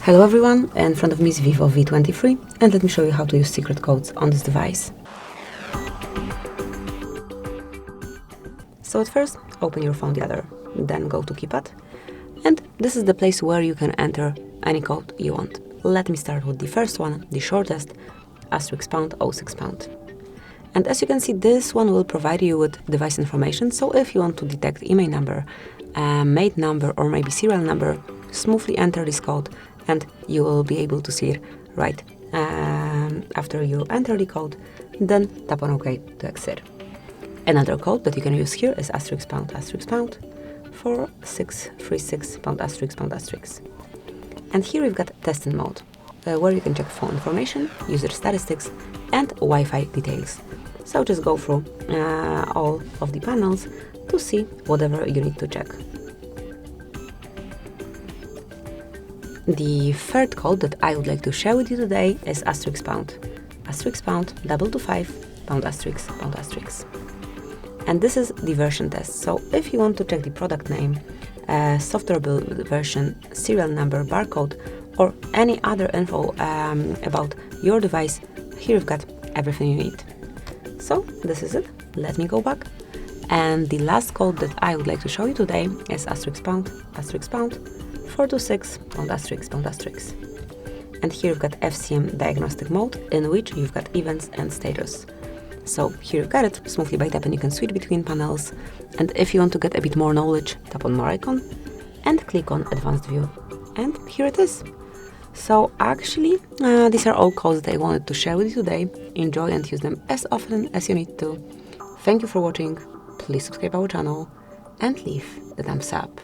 Hello everyone, in front of me is VIVO V23 and let me show you how to use secret codes on this device. So at first, open your phone together, then go to keypad, and this is the place where you can enter any code you want. Let me start with the first one, the shortest, *#06#. And as you can see, this one will provide you with device information, so if you want to detect email number, mate number or maybe serial number, smoothly enter this code and you will be able to see it right after you enter the code, then tap on OK to exit. Another code that you can use here is *#4636#. And here we've got testing mode, where you can check phone information, user statistics, and Wi-Fi details. So just go through all of the panels to see whatever you need to check. The third code that I would like to share with you today is *#, *225, *#. And this is the version test. So if you want to check the product name, software build version, serial number, barcode, or any other info about your device, here you've got everything you need. So this is it. Let me go back. And the last code that I would like to show you today is *#, *426, and here you've got FCM diagnostic mode, in which you've got events and status. So here you've got it. Smoothly by tapping you can switch between panels, and if you want to get a bit more knowledge, tap on more icon and click on advanced view, and here it is. So actually these are all codes that I wanted to share with you today. Enjoy and use them as often as you need to. Thank you for watching. Please subscribe our channel and leave the thumbs up.